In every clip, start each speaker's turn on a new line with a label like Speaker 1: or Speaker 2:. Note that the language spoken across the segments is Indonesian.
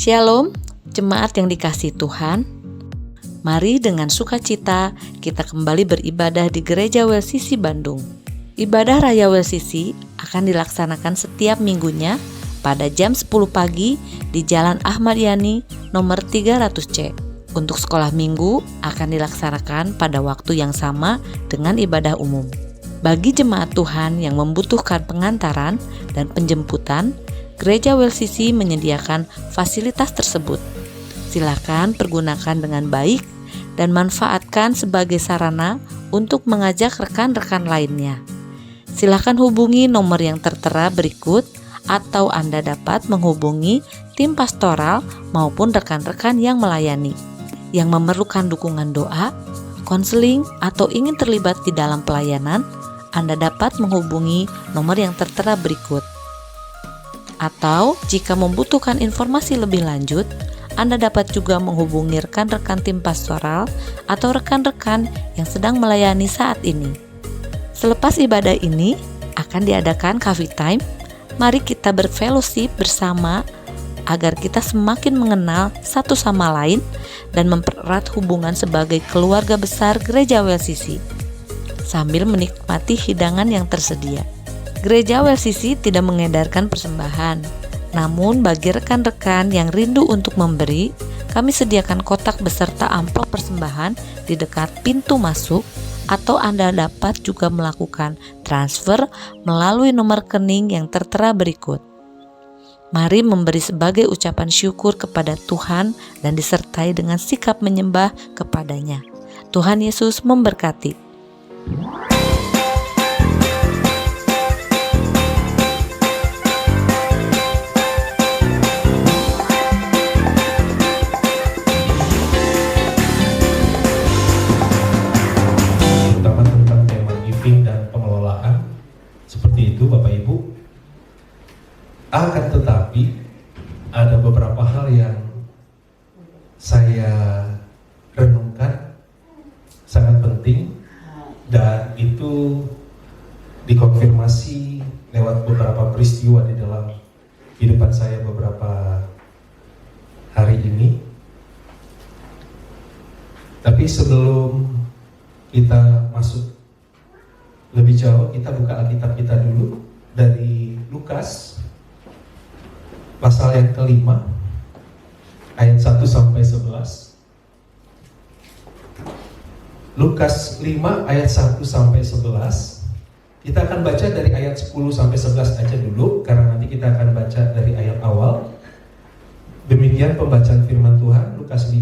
Speaker 1: Shalom, jemaat yang dikasihi Tuhan. Mari dengan sukacita kita kembali beribadah di Gereja WLCC Bandung. Ibadah Raya WLCC akan dilaksanakan setiap minggunya pada jam 10 pagi di Jalan Ahmad Yani nomor 300C. Untuk sekolah minggu akan dilaksanakan pada waktu yang sama dengan ibadah umum. Bagi jemaat Tuhan yang membutuhkan pengantaran dan penjemputan, Gereja WLCC menyediakan fasilitas tersebut. Silakan pergunakan dengan baik dan manfaatkan sebagai sarana untuk mengajak rekan-rekan lainnya. Silakan hubungi nomor yang tertera berikut atau Anda dapat menghubungi tim pastoral maupun rekan-rekan yang melayani. Yang memerlukan dukungan doa, konseling, atau ingin terlibat di dalam pelayanan, Anda dapat menghubungi nomor yang tertera berikut. Atau jika membutuhkan informasi lebih lanjut, Anda dapat juga menghubungi rekan-rekan tim pastoral atau rekan-rekan yang sedang melayani saat ini. Selepas ibadah ini akan diadakan coffee time. Mari kita berfellowship bersama agar kita semakin mengenal satu sama lain dan mempererat hubungan sebagai keluarga besar Gereja WLCC sambil menikmati hidangan yang tersedia. Gereja WLCC tidak mengedarkan persembahan, namun bagi rekan-rekan yang rindu untuk memberi, kami sediakan kotak beserta amplop persembahan di dekat pintu masuk, atau Anda dapat juga melakukan transfer melalui nomor rekening yang tertera berikut. Mari memberi sebagai ucapan syukur kepada Tuhan dan disertai dengan sikap menyembah kepadanya. Tuhan Yesus memberkati.
Speaker 2: Akan tetapi ada beberapa hal yang saya renungkan sangat penting, dan itu dikonfirmasi lewat beberapa peristiwa di dalam kehidupan saya beberapa hari ini. Tapi sebelum kita masuk lebih jauh, kita buka Alkitab kita dulu dari Lukas pasal yang kelima, ayat 1 sampai 11. Lukas 5 ayat 1 sampai 11. Kita akan baca dari ayat 10 sampai 11 aja dulu, karena nanti kita akan baca dari ayat awal. Demikian pembacaan firman Tuhan, Lukas 5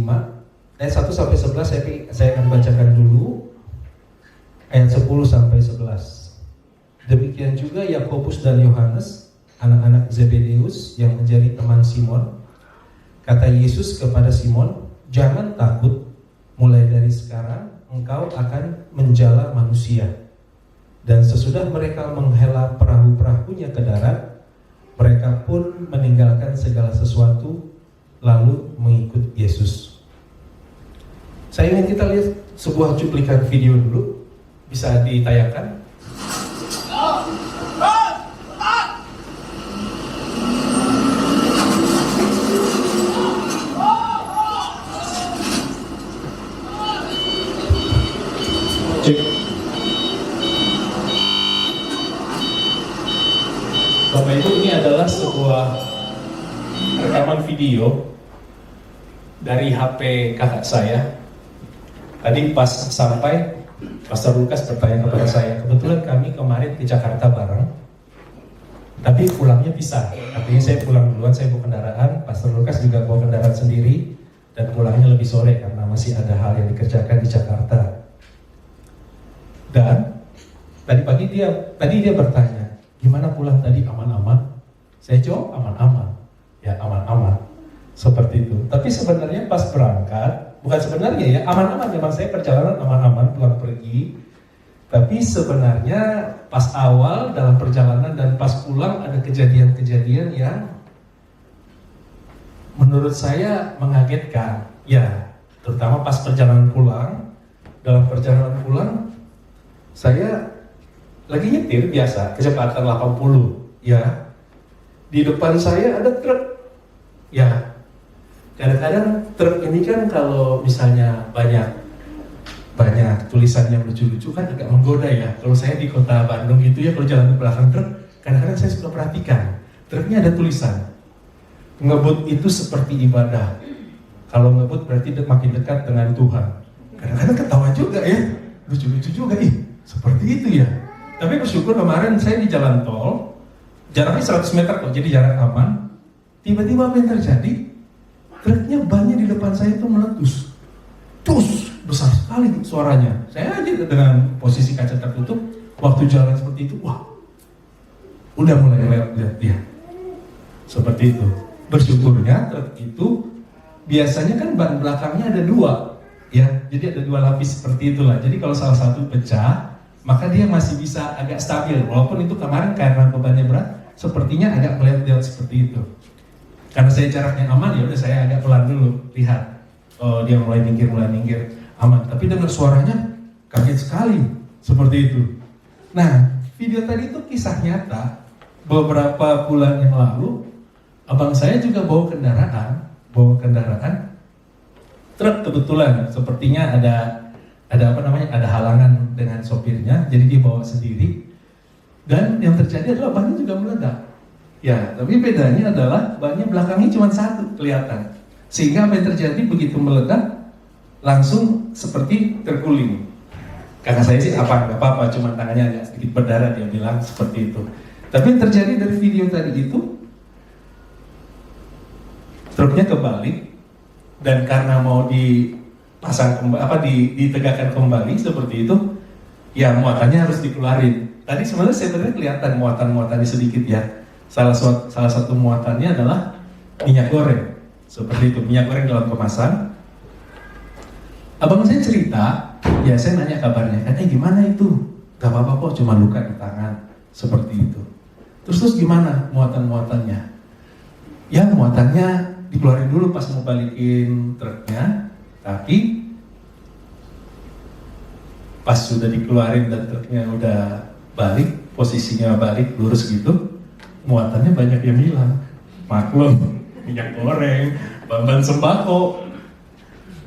Speaker 2: ayat 1 sampai 11. Saya akan bacakan dulu ayat 10 sampai 11. Demikian juga Yakobus dan Yohanes, anak-anak Zebedeus yang menjadi teman Simon. Kata Yesus kepada Simon, "Jangan takut, mulai dari sekarang engkau akan menjala manusia." Dan sesudah mereka menghela perahu-perahunya ke darat, mereka pun meninggalkan segala sesuatu lalu mengikut Yesus. Saya ingin kita lihat sebuah cuplikan video dulu. Bisa ditayangkan? Bapak Ibu, ini adalah sebuah rekaman video dari HP kakak saya. Tadi pas sampai, Pastor Lukas bertanya kepada saya, kebetulan kami kemarin ke Jakarta bareng, tapi pulangnya pisah. Artinya saya pulang duluan, saya bawa kendaraan, Pastor Lukas juga bawa kendaraan sendiri, dan pulangnya lebih sore karena masih ada hal yang dikerjakan di Jakarta. Dan tadi pagi dia bertanya, gimana pulang tadi, aman-aman? Saya jawab aman-aman. Ya, aman-aman. Seperti itu. Tapi sebenarnya pas berangkat, bukan sebenarnya ya, aman-aman, memang saya perjalanan aman-aman pulang pergi. Tapi sebenarnya pas awal dalam perjalanan dan pas pulang ada kejadian-kejadian yang menurut saya mengagetkan. Ya, terutama pas perjalanan pulang. Dalam perjalanan pulang, saya lagi nyetir biasa, kecepatan 80, ya. Di depan saya ada truk, ya. Kadang-kadang truk ini kan kalau misalnya banyak tulisan yang lucu-lucu kan agak menggoda ya. Kalau saya di kota Bandung gitu ya, kalau jalan di belakang truk, kadang-kadang saya suka perhatikan, truknya ada tulisan, ngebut itu seperti ibadah. Kalau ngebut berarti makin dekat dengan Tuhan. Kadang-kadang ketawa juga ya, lucu-lucu juga, seperti itu ya. Tapi bersyukur kemarin saya di jalan tol, jaraknya 100 meter kok, jadi jarak aman. Tiba-tiba apa yang terjadi? Truknya bannya di depan saya itu meletus. Terus besar sekali suaranya. Saya aja dengan posisi kaca tertutup, waktu jalan seperti itu, wah, udah mulai lihat dia. Seperti itu. Bersyukurnya truk itu biasanya kan ban belakangnya ada 2, ya. Jadi ada 2 lapis seperti itulah. Jadi kalau salah satu pecah, maka dia masih bisa agak stabil. Walaupun itu kemarin karena bebannya berat, sepertinya agak melihat seperti itu. Karena saya jaraknya aman, ya udah saya agak pelan dulu, lihat. Oh, dia mulai minggir, aman. Tapi dengar suaranya kaget sekali, seperti itu. Nah, video tadi itu kisah nyata. Beberapa bulan yang lalu, abang saya juga bawa kendaraan. Truk kebetulan, sepertinya ada halangan dengan sopirnya, jadi dia bawa sendiri. Dan yang terjadi adalah bannya juga meledak. Ya, tapi bedanya adalah bannya belakangnya cuma 1 kelihatan. Sehingga apa yang terjadi begitu meledak, langsung seperti terguling. Kakak saya sih nggak apa-apa, cuma tangannya agak sedikit berdarah, dia bilang seperti itu. Tapi yang terjadi dari video tadi itu, truknya kebalik, dan karena mau dipasang ditegakkan kembali seperti itu, ya muatannya harus dikeluarin. Tadi sebenarnya kelihatan muatan-muatannya sedikit ya. Salah satu muatannya adalah minyak goreng, seperti itu, minyak goreng dalam kemasan. Abang saya cerita, ya saya nanya kabarnya, kan gimana itu? Gak apa-apa kok, cuma luka di tangan, seperti itu. Terus gimana muatan-muatannya? Ya muatannya dikeluarin dulu pas mau balikin truknya, tapi pas sudah dikeluarin dan truknya udah balik, posisinya balik lurus gitu, muatannya banyak yang hilang. Maklum, minyak goreng, bahan sembako.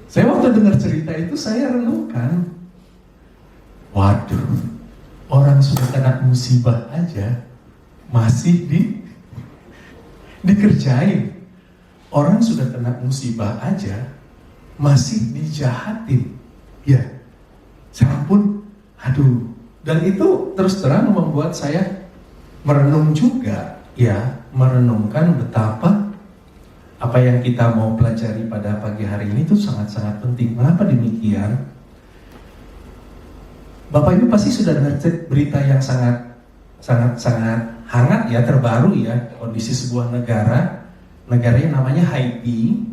Speaker 2: Saya waktu dengar cerita itu saya renungkan, waduh, orang sudah kena musibah aja masih dikerjain. Orang sudah kena musibah aja masih dijahatin. Ya, saya pun, aduh. Dan itu terus terang membuat saya merenung juga, ya, merenungkan betapa apa yang kita mau pelajari pada pagi hari ini itu sangat-sangat penting. Mengapa demikian? Bapak Ibu pasti sudah dengar berita yang sangat hangat ya, terbaru ya, kondisi sebuah negara yang namanya Haiti,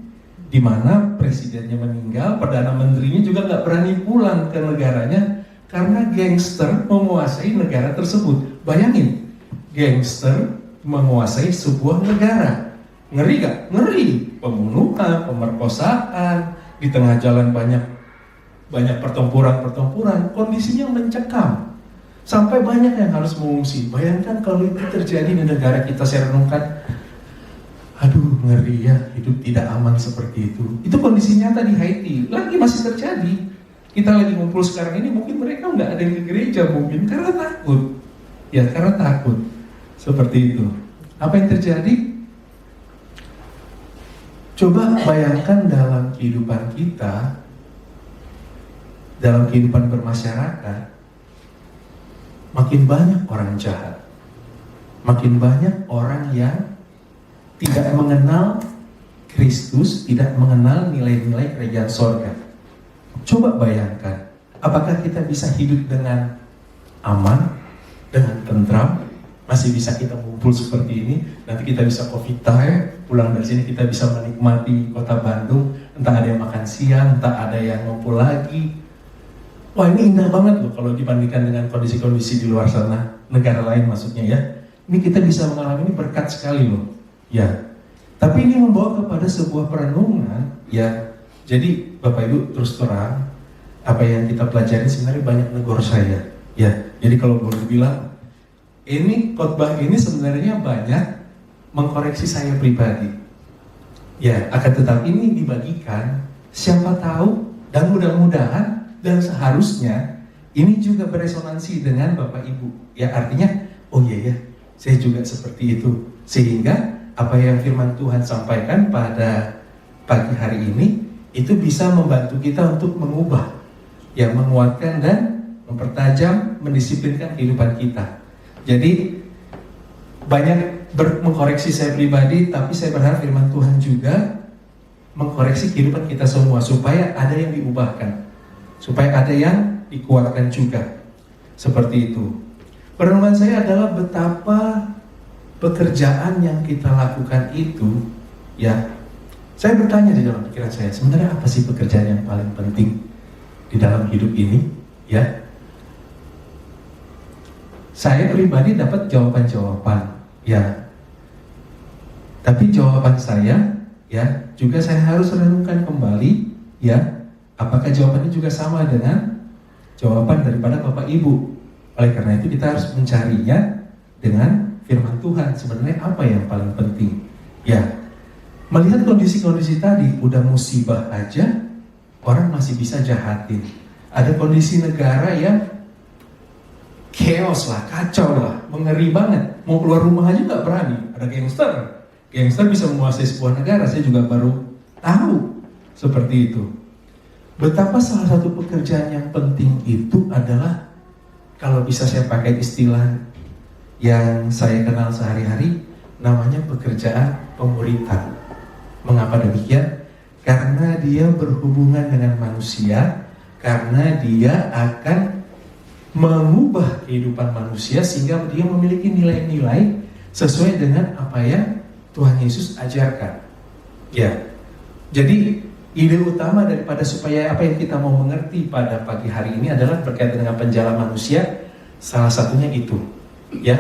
Speaker 2: di mana presidennya meninggal, perdana menterinya juga nggak berani pulang ke negaranya karena gangster menguasai negara tersebut. Bayangin, gangster menguasai sebuah negara. Ngeri gak? Ngeri. Pembunuhan, pemerkosaan, di tengah jalan banyak pertempuran, kondisinya mencekam. Sampai banyak yang harus mengungsi. Bayangkan kalau itu terjadi di negara kita, saya renungkan, aduh ngeri ya, hidup tidak aman seperti itu. Itu kondisi nyata di Haiti, lagi masih terjadi. Kita lagi ngumpul sekarang ini, mungkin mereka nggak ada di gereja mungkin, karena takut. Ya, karena takut. Seperti itu. Apa yang terjadi? Coba bayangkan dalam kehidupan kita, dalam kehidupan bermasyarakat, makin banyak orang jahat, makin banyak orang yang tidak mengenal Kristus, tidak mengenal nilai-nilai kerajaan sorga. Coba bayangkan, apakah kita bisa hidup dengan aman, dengan tentram, masih bisa kita ngumpul seperti ini, nanti kita bisa coffee time, pulang dari sini kita bisa menikmati kota Bandung, entah ada yang makan siang, entah ada yang ngumpul lagi. Wah, ini indah banget loh kalau dibandingkan dengan kondisi-kondisi di luar sana, negara lain maksudnya ya. Ini kita bisa mengalami ini berkat sekali loh. Ya. Tapi ini membawa kepada sebuah perenungan, ya. Jadi Bapak Ibu terus terang, apa yang kita pelajari sebenarnya banyak negor saya. Ya. Jadi kalau boleh bilang, ini khotbah ini sebenarnya banyak mengkoreksi saya pribadi. Ya, akan tetapi ini dibagikan, siapa tahu dan mudah-mudahan dan seharusnya ini juga beresonansi dengan Bapak Ibu. Ya, artinya, oh iya ya, saya juga seperti itu. Sehingga apa yang firman Tuhan sampaikan pada pagi hari ini itu bisa membantu kita untuk mengubah, ya, menguatkan dan mempertajam, mendisiplinkan kehidupan kita. Jadi banyak mengkoreksi saya pribadi, tapi saya berharap firman Tuhan juga mengkoreksi kehidupan kita semua supaya ada yang diubahkan, supaya ada yang dikuatkan juga. Seperti itu. Perenungan saya adalah betapa pekerjaan yang kita lakukan itu, ya, saya bertanya di dalam pikiran saya, sebenarnya apa sih pekerjaan yang paling penting di dalam hidup ini? Ya, saya pribadi dapat jawaban-jawaban, ya. Tapi jawaban saya, ya, juga saya harus renungkan kembali, ya, apakah jawabannya juga sama dengan jawaban daripada Bapak Ibu. Oleh karena itu kita harus mencarinya dengan firman Tuhan. Sebenarnya apa yang paling penting? Ya, melihat kondisi-kondisi tadi, udah musibah aja, orang masih bisa jahatin. Ada kondisi negara yang chaos lah, kacau lah, mengeri banget. Mau keluar rumah aja nggak berani. Ada gangster bisa menguasai sebuah negara. Saya juga baru tahu seperti itu. Betapa salah satu pekerjaan yang penting itu adalah, kalau bisa saya pakai istilah yang saya kenal sehari-hari, namanya pekerjaan pemuritan. Mengapa demikian? Karena dia berhubungan dengan manusia, karena dia akan mengubah kehidupan manusia sehingga dia memiliki nilai-nilai sesuai dengan apa yang Tuhan Yesus ajarkan. Ya, jadi ide utama daripada supaya apa yang kita mau mengerti pada pagi hari ini adalah berkaitan dengan penjala manusia. Salah satunya itu, ya,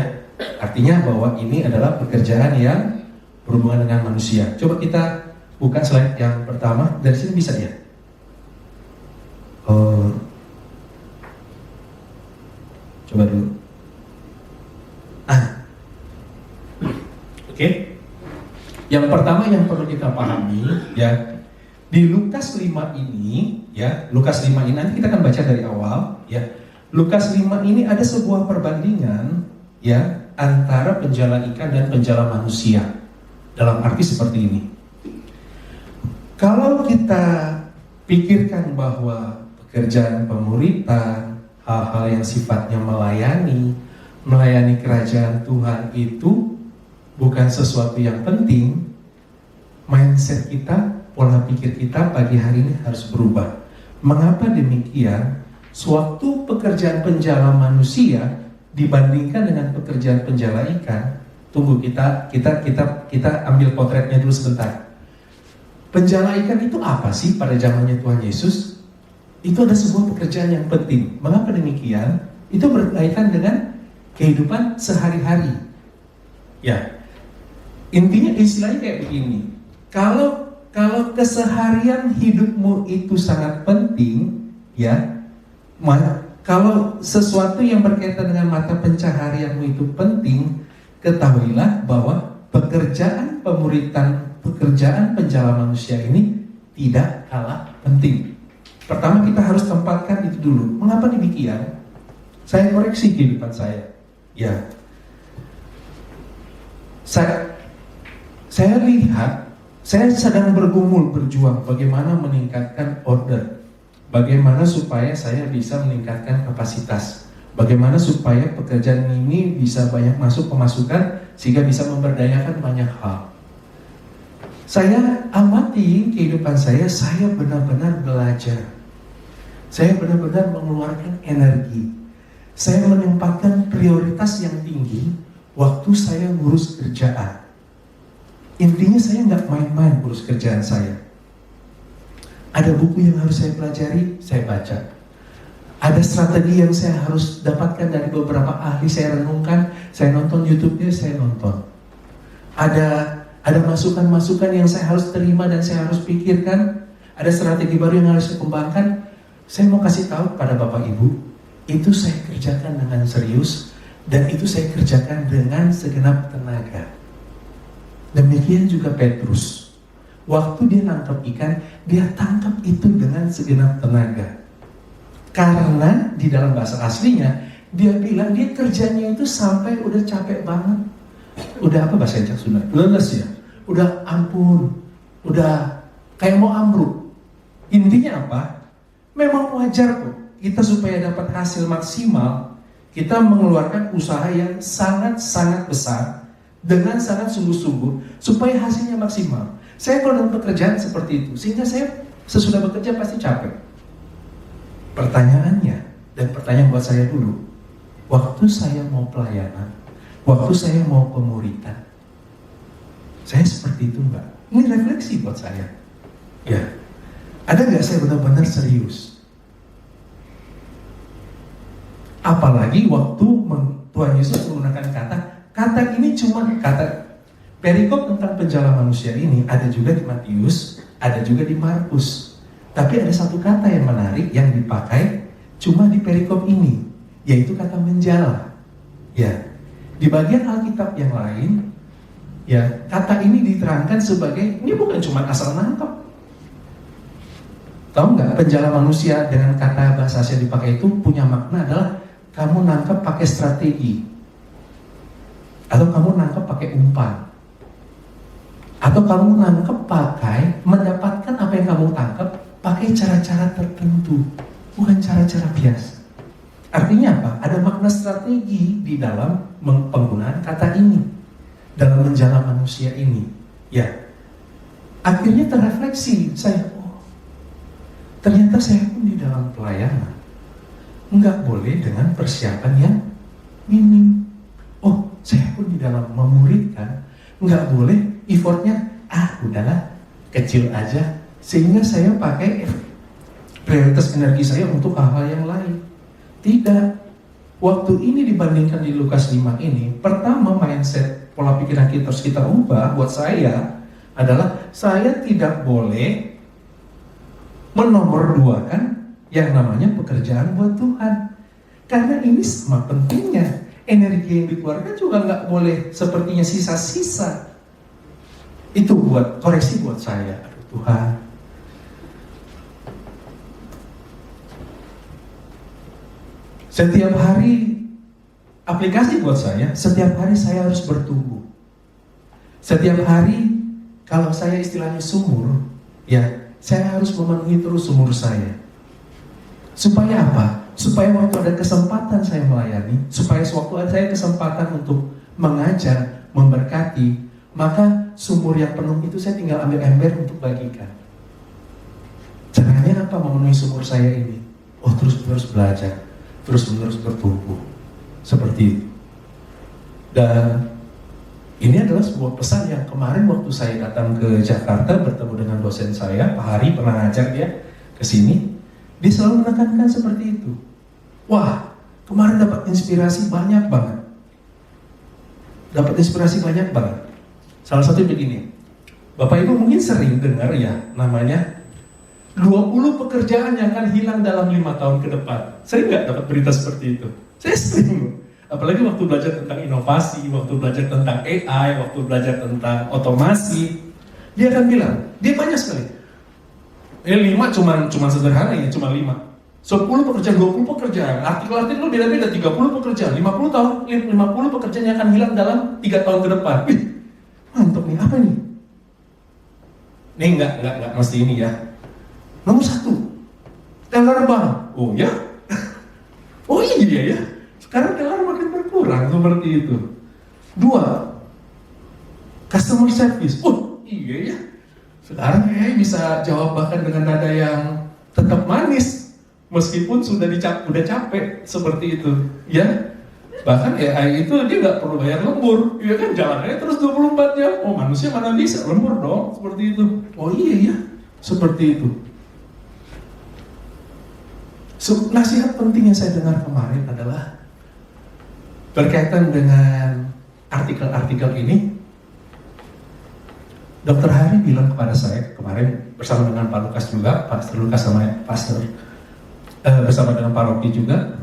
Speaker 2: artinya bahwa ini adalah pekerjaan yang berhubungan dengan manusia. Coba kita buka slide yang pertama. Dari sini bisa ya? Coba dulu. Oke. Yang pertama yang perlu kita pahami, ya, di Lukas 5 ini, ya, Lukas 5 ini nanti kita akan baca dari awal, ya. Lukas 5 ini ada sebuah perbandingan, ya, antara penjala ikan dan penjala manusia. Dalam arti seperti ini. Kalau kita pikirkan bahwa pekerjaan pemuritan, hal-hal yang sifatnya melayani kerajaan Tuhan itu bukan sesuatu yang penting, mindset kita, pola pikir kita pagi hari ini harus berubah. Mengapa demikian? Suatu pekerjaan penjala manusia dibandingkan dengan pekerjaan penjala ikan. Tunggu, kita ambil potretnya dulu sebentar. Penjala ikan itu apa sih pada zamannya Tuhan Yesus? Itu ada sebuah pekerjaan yang penting. Mengapa demikian? Itu berkaitan dengan kehidupan sehari-hari. Ya, intinya istilahnya kayak begini. Kalau keseharian hidupmu itu sangat penting, ya, kalau sesuatu yang berkaitan dengan mata pencaharianmu itu penting, ketahuilah bahwa pekerjaan pemuritan, pekerjaan penjala manusia ini tidak kalah penting. Pertama kita harus tempatkan itu dulu. Mengapa demikian? Saya koreksi kehidupan saya. Ya, saya lihat, saya sedang berjuang bagaimana meningkatkan order, bagaimana supaya saya bisa meningkatkan kapasitas, bagaimana supaya pekerjaan ini bisa banyak masuk pemasukan sehingga bisa memberdayakan banyak hal. Saya amati kehidupan saya benar-benar belajar. Saya benar-benar mengeluarkan energi. Saya menempatkan prioritas yang tinggi waktu saya ngurus kerjaan. Intinya saya nggak main-main urus kerjaan saya. Ada buku yang harus saya pelajari, saya baca. Ada strategi yang saya harus dapatkan dari beberapa ahli, saya renungkan, saya nonton YouTube-nya, saya nonton. Ada masukan-masukan yang saya harus terima dan saya harus pikirkan. Ada strategi baru yang harus saya kembangkan. Saya mau kasih tahu pada Bapak Ibu, itu saya kerjakan dengan serius dan itu saya kerjakan dengan segenap tenaga. Demikian juga Petrus. waktu dia nangkap ikan, dia tangkap itu dengan segenap tenaga. Karena di dalam bahasa aslinya, dia bilang dia kerjanya itu sampai udah capek banget. Udah apa bahasa Sunda? Leles ya. Udah ampun. Udah kayak mau ambruk. Intinya apa? Memang wajar kok. Kita supaya dapat hasil maksimal, kita mengeluarkan usaha yang sangat-sangat besar dengan sangat sungguh-sungguh supaya hasilnya maksimal. Saya kalau dalam pekerjaan seperti itu, sehingga saya sesudah bekerja pasti capek. Pertanyaannya, dan pertanyaan buat saya dulu, waktu saya mau pelayanan, waktu saya mau pemuritan, saya seperti itu enggak? Ini refleksi buat saya. Ya, ada nggak saya benar-benar serius? Apalagi waktu Tuhan Yesus menggunakan kata ini cuma kata perikop tentang penjala manusia ini ada juga di Matius, ada juga di Markus. Tapi ada satu kata yang menarik yang dipakai cuma di perikop ini, yaitu kata menjala. Ya, di bagian Alkitab yang lain, ya kata ini diterangkan sebagai ini bukan cuma asal nangkap. Tahu nggak, penjala manusia dengan kata bahasa Asia dipakai itu punya makna adalah kamu nangkap pakai strategi, atau kamu nangkap pakai umpan, atau kamu nangkap pakai mendapatkan apa yang kamu tangkap pakai cara-cara tertentu, bukan cara-cara biasa. Artinya apa? Ada makna strategi di dalam penggunaan kata ini dalam menjala manusia ini. Ya, akhirnya terrefleksi saya. Ternyata saya pun di dalam pelayanan nggak boleh dengan persiapan yang minim. Oh, saya pun di dalam memuridkan nggak boleh effortnya udahlah kecil aja, sehingga saya pakai prioritas energi saya untuk hal-hal yang lain. Tidak. Waktu ini dibandingkan di Lukas 5 ini, pertama mindset pola pikiran kita harus kita ubah buat saya adalah saya tidak boleh menomorduakan yang namanya pekerjaan buat Tuhan. Karena ini sama pentingnya. Energi yang dikeluarkan juga nggak boleh sepertinya sisa-sisa. Itu buat koreksi buat saya. Aduh Tuhan. Setiap hari aplikasi buat saya, setiap hari saya harus bertumbuh. Setiap hari kalau saya istilahnya sumur, ya saya harus memenuhi terus sumur saya. Supaya apa? Supaya waktu ada kesempatan saya melayani, supaya sewaktu ada saya kesempatan untuk mengajar, memberkati, maka sumur yang penuh itu saya tinggal ambil ember untuk bagikan. Caranya apa memenuhi sumur saya ini? Oh, terus-menerus belajar, terus-menerus bertumbuh. Seperti itu. Dan ini adalah sebuah pesan yang kemarin waktu saya datang ke Jakarta bertemu dengan dosen saya, Pak Hari, pernah ngajar dia ke sini. Dia selalu menekankan seperti itu. Wah, kemarin dapat inspirasi banyak banget. Salah satu begini. Bapak Ibu mungkin sering dengar ya, namanya 20 pekerjaan yang akan hilang dalam 5 tahun ke depan. Sering nggak dapat berita seperti itu? Saya sering. Apalagi waktu belajar tentang inovasi, waktu belajar tentang AI, waktu belajar tentang otomasi. Dia akan bilang, dia banyak sekali. Ini 5 cuma sederhana ya, cuma 5. 10 pekerjaan, 20 pekerjaan, artikel-artikel beda-beda, 30 pekerjaan, 50 pekerjaan yang akan hilang dalam 3 tahun ke depan. Wih, mantap nih, apa nih? Nih enggak mesti ini ya. Nomor 1, teller bank. Oh ya? Oh iya ya. Sekarang teller makin berkurang seperti itu. 2, customer service. Oh iya ya. Sekarang bisa jawab bahkan dengan nada yang tetap manis, meskipun udah capek seperti itu, ya. Bahkan AI itu dia nggak perlu bayar lembur, ya kan, jalannya terus 24 jam. Oh, manusia mana bisa lembur dong, seperti itu. Oh iya ya, seperti itu. Nasihat penting yang saya dengar kemarin adalah berkaitan dengan artikel-artikel ini. Dr. Hari bilang kepada saya kemarin bersama dengan Pak Lukas juga, Pastor Lukas sama Pastor bersama dengan Pak Rocky juga.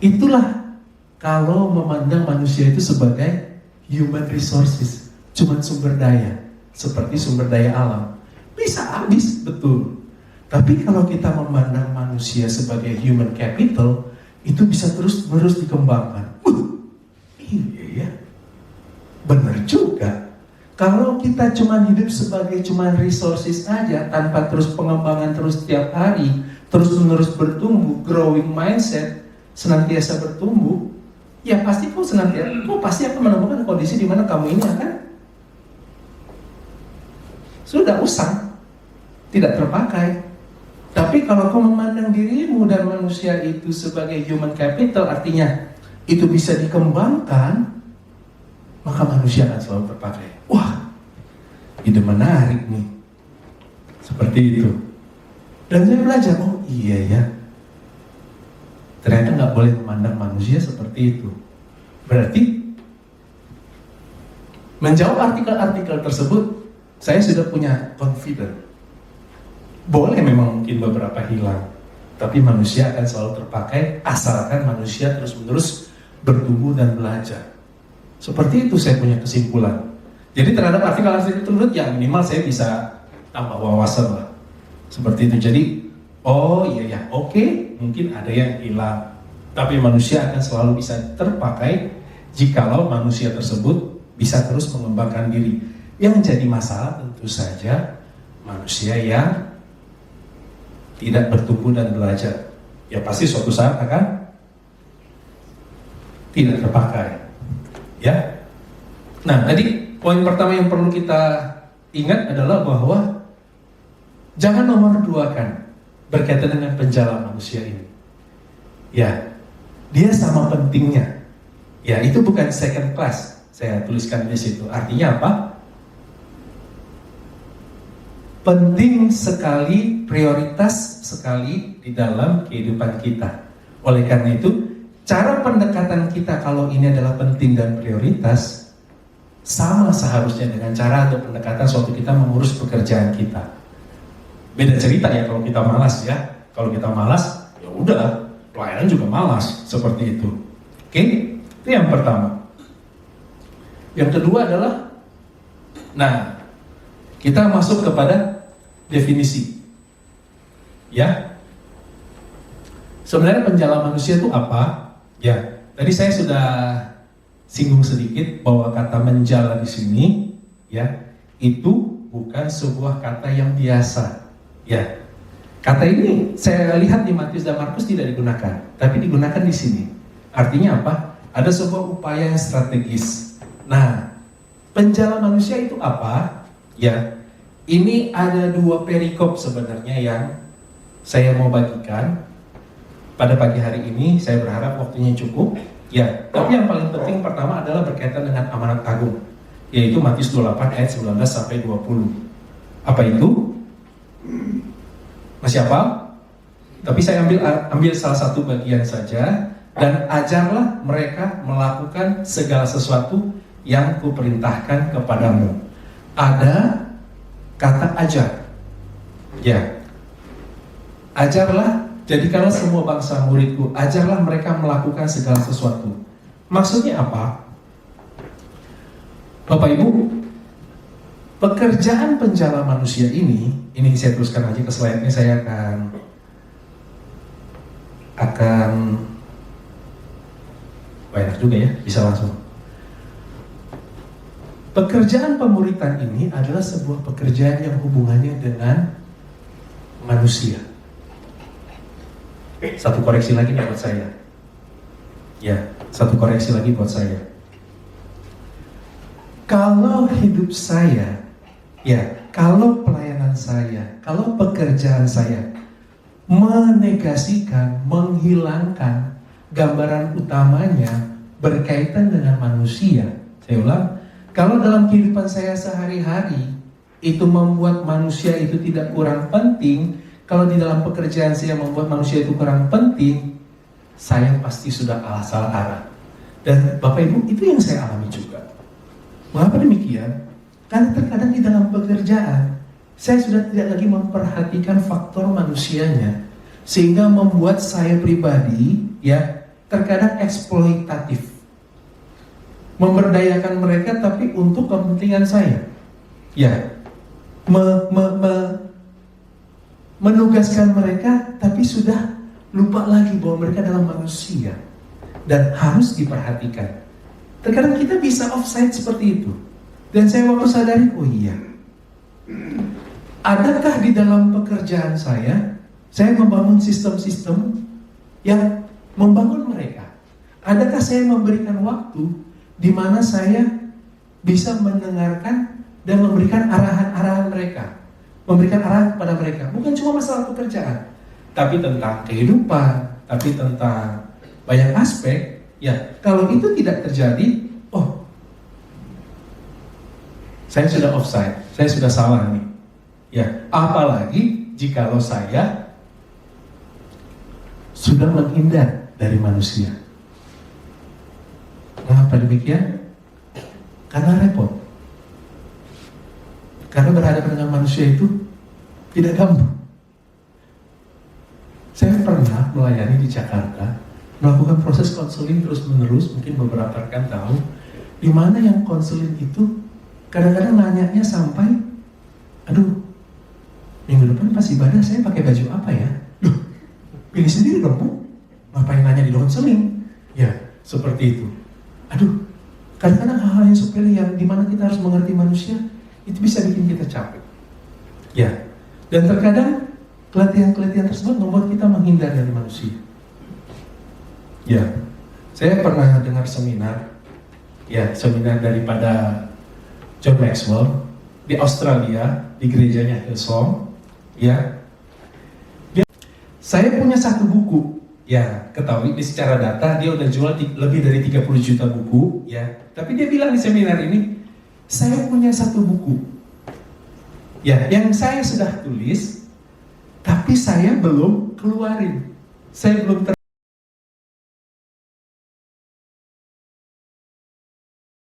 Speaker 2: Itulah kalau memandang manusia itu sebagai human resources, cuma sumber daya. seperti sumber daya alam. Bisa habis, betul. Tapi kalau kita memandang manusia sebagai human capital, itu bisa terus-menerus dikembangkan. Iya ya, benar juga. Kalau kita cuma hidup sebagai cuma resources aja, tanpa terus pengembangan terus setiap hari, terus-menerus bertumbuh, growing mindset, senantiasa bertumbuh, ya pasti kau pasti akan menemukan kondisi di mana kamu ini akan sudah usang, tidak terpakai. Tapi kalau kau memandang dirimu dan manusia itu sebagai human capital, artinya itu bisa dikembangkan, maka manusia akan selalu terpakai. Wah, ide menarik nih. Seperti itu. Dan saya belajar, oh iya ya, ternyata nggak boleh memandang manusia seperti itu. Berarti menjawab artikel-artikel tersebut, saya sudah punya confidence. Boleh memang mungkin beberapa hilang, tapi manusia akan selalu terpakai asalkan manusia terus-menerus bertumbuh dan belajar. Seperti itu saya punya kesimpulan. Jadi terhadap artikel-artikel tersebut, ya minimal saya bisa tambah wawasan lah. Seperti itu. Jadi, oh iya ya, oke, mungkin ada yang hilang, tapi manusia akan selalu bisa terpakai jikalau manusia tersebut bisa terus mengembangkan diri. Yang jadi masalah tentu saja manusia yang tidak bertumbuh dan belajar, ya pasti suatu saat akan tidak terpakai. Ya. Nah, tadi poin pertama yang perlu kita ingat adalah bahwa jangan nomor duakan berkaitan dengan penjala manusia ini. Ya, dia sama pentingnya. Ya, itu bukan second class. Saya tuliskan di situ. Artinya apa? Penting sekali, prioritas sekali di dalam kehidupan kita. Oleh karena itu, cara pendekatan kita kalau ini adalah penting dan prioritas, sama seharusnya dengan cara atau pendekatan suatu kita mengurus pekerjaan kita. Beda cerita ya kalau kita malas ya. Kalau kita malas, ya udah, pelayanan juga malas, seperti itu. Oke? Itu yang pertama. Yang kedua adalah, nah, kita masuk kepada definisi. Ya. Sebenarnya penjala manusia itu apa? Ya, tadi saya sudah singgung sedikit bahwa kata menjala di sini, ya, itu bukan sebuah kata yang biasa. Ya, kata ini saya lihat di Matius dan Markus tidak digunakan, tapi digunakan di sini. Artinya apa? Ada sebuah upaya yang strategis. Nah, penjala manusia itu apa? Ya, ini ada dua perikop sebenarnya yang saya mau bagikan pada pagi hari ini. Saya berharap waktunya cukup. Ya, tapi yang paling penting pertama adalah berkaitan dengan amanat agung, yaitu Matius 28 ayat 19 sampai 20. Apa itu? Masih hafal? Tapi saya ambil salah satu bagian saja. Dan ajarlah mereka melakukan segala sesuatu yang kuperintahkan kepadamu. Ada kata ajar. Ya. Ajarlah, jadikanlah semua bangsa muridku. Ajarlah mereka melakukan segala sesuatu. Maksudnya apa? Bapak Ibu, pekerjaan penjala manusia ini saya teruskan aja ke slide-nya, saya akan banyak juga ya, bisa langsung. Pekerjaan pemuritan ini adalah sebuah pekerjaan yang hubungannya dengan manusia. Satu koreksi lagi buat saya. Ya, satu koreksi lagi buat saya. Kalau hidup saya, ya, kalau pelayanan saya, kalau pekerjaan saya menegasikan, menghilangkan gambaran utamanya berkaitan dengan manusia. Saya ulang, kalau dalam kehidupan saya sehari-hari itu membuat manusia itu tidak kurang penting, kalau di dalam pekerjaan saya membuat manusia itu kurang penting, saya pasti sudah salah arah. Dan Bapak Ibu, itu yang saya alami juga. Mengapa demikian? Karena terkadang di dalam pekerjaan saya sudah tidak lagi memperhatikan faktor manusianya, sehingga membuat saya pribadi ya terkadang eksploitatif, memberdayakan mereka tapi untuk kepentingan saya. Ya, menugaskan mereka, tapi sudah lupa lagi bahwa mereka adalah manusia dan harus diperhatikan. Terkadang kita bisa offside seperti itu. Dan saya waktu sadari, oh iya, adakah di dalam pekerjaan saya membangun sistem-sistem yang membangun mereka? Adakah saya memberikan waktu di mana saya bisa mendengarkan dan memberikan arahan-arahan mereka, memberikan arahan kepada mereka, bukan cuma masalah pekerjaan, tapi tentang kehidupan, tapi tentang banyak aspek. Ya, kalau itu tidak terjadi, oh, saya sudah offside, saya sudah salah nih. Ya, apalagi jikalau saya sudah menghindar dari manusia. Mengapa demikian? Karena repot. Karena berhadapan dengan manusia itu tidak gampang. Saya pernah melayani di Jakarta, melakukan proses konseling terus-menerus, mungkin beberapa rekan tahu, di mana yang konseling itu kadang-kadang nanyanya sampai, aduh, minggu depan pas ibadah saya pakai baju apa ya? Loh, pilih sendiri dong, Bu. Ngapain nanya di konseling? Ya, seperti itu. Aduh, kadang-kadang hal-hal yang sepele yang dimana kita harus mengerti manusia, itu bisa bikin kita capek. Ya, dan terkadang keletihan-keletihan tersebut membuat kita menghindar dari manusia. Ya, saya pernah dengar seminar, ya, seminar daripada John Maxwell di Australia, di gerejanya Hillsong. Ya, saya punya satu buku. Ya, ketahui di secara data dia udah jual lebih dari 30 juta buku. Ya, tapi dia bilang di seminar ini, saya punya satu buku, ya, yang saya sudah tulis, tapi saya belum keluarin, saya belum